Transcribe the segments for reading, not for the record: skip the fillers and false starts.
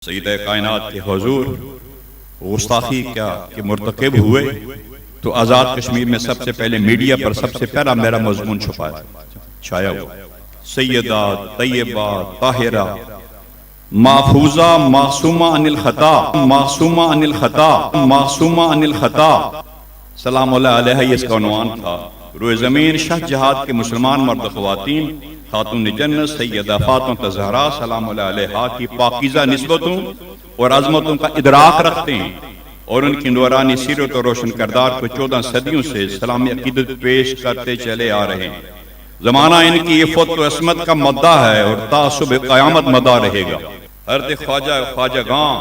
سید کائنات کے حضور گستاخی کیا کہ مرتکب ہوئے تو آزاد کشمیر میں سب سے پہلے میڈیا پر سب سے پہلا میرا مضمون چھایا ہوا سیدہ طیبہ طاہرہ محفوظہ معصومہ عن الخطا معصومہ عن الخطا معصومہ عن الخطا سلام اللہ علیہ یہ اس کا عنوان تھا۔ روئے زمین شاہ جہاد کے مسلمان مرد خواتین خاتون جنت سیدہ فاطمہ زہرا سلام اللہ علیہا کی پاکیزہ نسبتوں اور عظمتوں کا ادراک رکھتے ہیں اور ان کی نورانی سیرت اور روشن کردار کو 14 صدیوں سے اسلامی عقیدت پیش کرتے چلے آ رہے ہیں۔ زمانہ ان کی یہ فوت و عصمت کا مدعا ہے اور تا صبح قیامت مدعا رہے گا۔ حضرت خواجہ گاں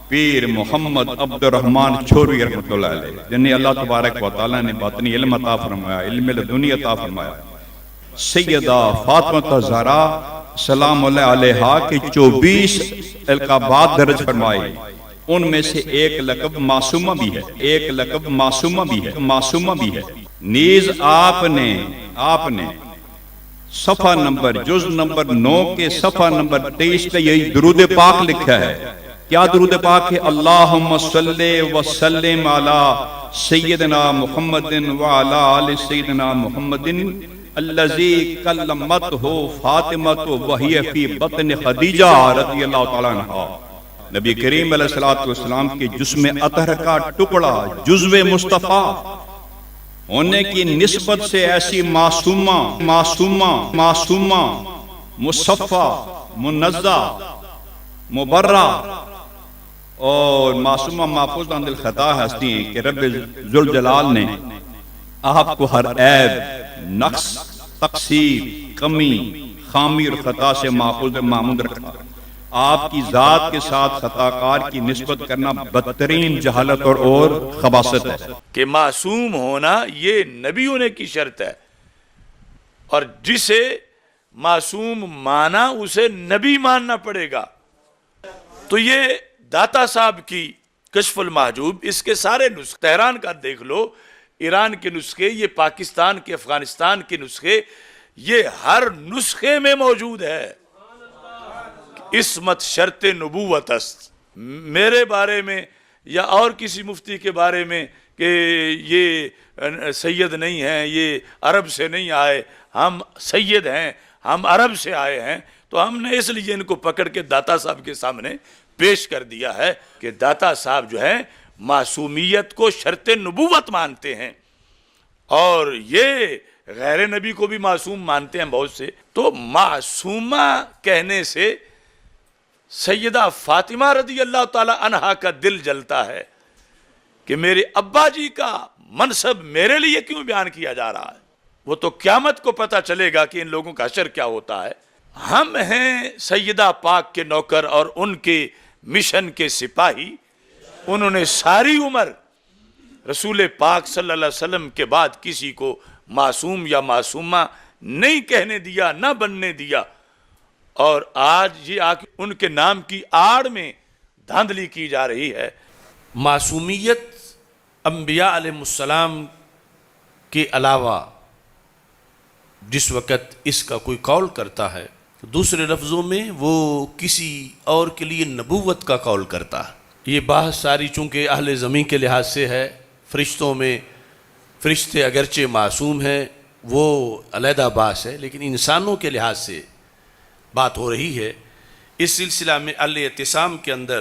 پیر محمد عبد الرحمن چھوروی رحمۃ اللہ علیہ جنہیں اللہ تبارک و تعالیٰ نے باطنی علم عطا فرمایا، علم لدنی عطا فرمایا، سیدہ فاطمہ زہرا سلام اللہ علیہا کے 24 القابات درج فرمائے، ان میں سے ایک لقب معصومہ بھی ہے، ایک لقب معصومہ بھی ہے، معصومہ بھی ہے۔ نیز آپ نے صفحہ نمبر جز نمبر 9 کے صفحہ نمبر 23 پہ یہی درود پاک لکھا ہے۔ کیا درود پاک ہے؟ اللہم صلی وسلم علی سیدنا محمد وعلی آل سیدنا محمد الذی کلمتہ فاطمہ وہی فی بطن خدیجہ رضی اللہ تعالیٰ عنہا۔ نبی کریم علیہ السلام کے جسم اطہر کا ٹکڑا جزو مصطفیٰ ہونے کی نسبت سے ایسی معصومہ مصفہ منزہ مبرہ اور معصومہ محفوظ عن الخطا ہستی ہیں کہ رب ذوالجلال نے آپ کو ہر عیب، نقص، تقصیر، کمی، خامی اور خطا سے محفوظ معمود رکھا۔ آپ کی ذات کے ساتھ خطاکار کی نسبت کرنا بدترین جہالت اور خباثت ہے کہ معصوم ہونا یہ نبی ہونے کی شرط ہے، اور جسے معصوم مانا اسے نبی ماننا پڑے گا۔ تو یہ داتا صاحب کی کشف المحجوب، اس کے سارے نسخے، تہران کا دیکھ لو، ایران کے نسخے، یہ پاکستان کے، افغانستان کے نسخے، یہ ہر نسخے میں موجود ہے۔ عصمت شرط نبوت است، میرے بارے میں یا اور کسی مفتی کے بارے میں کہ یہ سید نہیں ہیں، یہ عرب سے نہیں آئے، ہم سید ہیں، ہم عرب سے آئے ہیں، تو ہم نے اس لیے ان کو پکڑ کے داتا صاحب کے سامنے پیش کر دیا ہے کہ داتا صاحب جو ہیں معصومیت کو شرط نبوت مانتے ہیں، اور یہ غیر نبی کو بھی معصوم مانتے ہیں بہت سے۔ تو معصومہ کہنے سے سیدہ فاطمہ رضی اللہ تعالی عنہا کا دل جلتا ہے کہ میرے ابا جی کا منصب میرے لیے کیوں بیان کیا جا رہا ہے۔ وہ تو قیامت کو پتہ چلے گا کہ ان لوگوں کا حشر کیا ہوتا ہے۔ ہم ہیں سیدہ پاک کے نوکر اور ان کے مشن کے سپاہی۔ انہوں نے ساری عمر رسول پاک صلی اللہ علیہ وسلم کے بعد کسی کو معصوم یا معصومہ نہیں کہنے دیا، نہ بننے دیا، اور آج یہ ان کے نام کی آڑ میں دھاندلی کی جا رہی ہے۔ معصومیت انبیاء علیہ السلام کے علاوہ جس وقت اس کا کوئی قول کرتا ہے، دوسرے لفظوں میں وہ کسی اور کے لیے نبوت کا قول کرتا ہے۔ یہ بحث ساری چونکہ اہل زمین کے لحاظ سے ہے، فرشتوں میں فرشتے اگرچہ معصوم ہیں وہ علیحدہ بحث ہے، لیکن انسانوں کے لحاظ سے بات ہو رہی ہے۔ اس سلسلہ میں الاعتصام کے اندر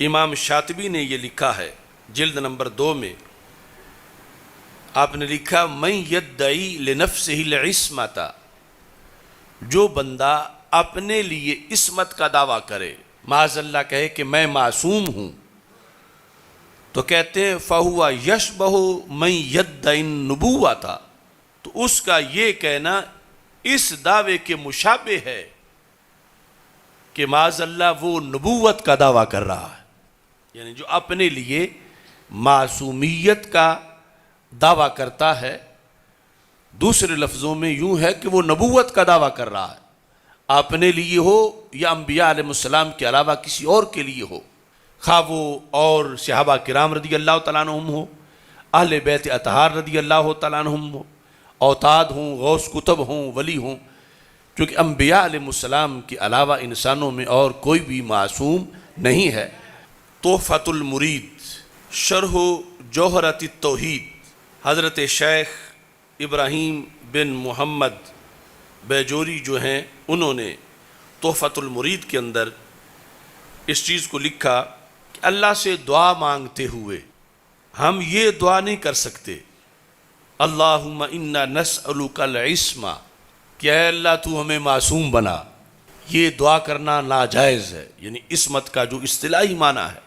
امام شاطبی نے یہ لکھا ہے، جلد نمبر 2 میں آپ نے لکھا من یدعی لنفسہ العصمۃ، جو بندہ اپنے لیے عصمت کا دعویٰ کرے، معاذ اللہ کہے کہ میں معصوم ہوں، تو کہتے ہیں فہو یشبہ من یدعی النبوۃ، تو اس کا یہ کہنا اس دعوے کے مشابہ ہے کہ معاذ اللہ وہ نبوت کا دعویٰ کر رہا ہے، یعنی جو اپنے لیے معصومیت کا دعویٰ کرتا ہے، دوسرے لفظوں میں یوں ہے کہ وہ نبوت کا دعویٰ کر رہا ہے، اپنے لیے ہو یا انبیاء علیہ السلام کے علاوہ کسی اور کے لیے ہو، خواہ وہ اور صحابہ کرام رضی اللہ تعالیٰ عنہم ہو، اہل بیت اطہار رضی اللہ تعالیٰ عنہم ہو، اوتاد ہوں، غوث کتب ہوں، ولی ہوں، چونکہ انبیاء علیہ السلام کے علاوہ انسانوں میں اور کوئی بھی معصوم نہیں ہے۔ تحفۃ المرید شرح جوہرۃ التوحید، حضرت شیخ ابراہیم بن محمد بیجوری جو ہیں، انہوں نے تحفۃ المرید کے اندر اس چیز کو لکھا کہ اللہ سے دعا مانگتے ہوئے ہم یہ دعا نہیں کر سکتے اللہم انا نسألک العصمہ کہ اے اللہ تو ہمیں معصوم بنا، یہ دعا کرنا ناجائز ہے، یعنی عصمت کا جو اصطلاحی معنی ہے،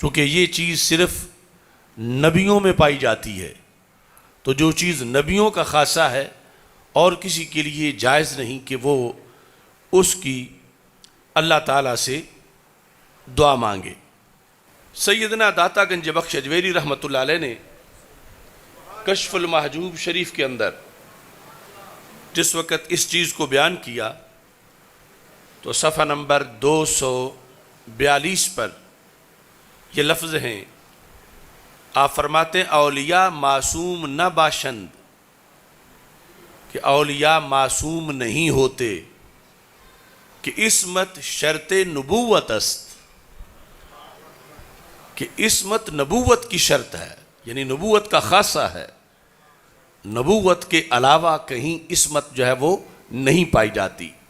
چونکہ یہ چیز صرف نبیوں میں پائی جاتی ہے، تو جو چیز نبیوں کا خاصہ ہے اور کسی کے لیے جائز نہیں کہ وہ اس کی اللہ تعالیٰ سے دعا مانگے۔ سیدنا داتا گنج بخش اجویری رحمۃ اللہ علیہ نے کشف المحجوب شریف کے اندر جس وقت اس چیز کو بیان کیا تو صفحہ نمبر 242 پر یہ لفظ ہیں، آپ فرماتے ہیں اولیاء معصوم نہ باشند، کہ اولیاء معصوم نہیں ہوتے، کہ عصمت شرط نبوت است، کہ عصمت نبوت کی شرط ہے، یعنی نبوت کا خاصہ ہے، نبوت کے علاوہ کہیں عصمت جو ہے وہ نہیں پائی جاتی۔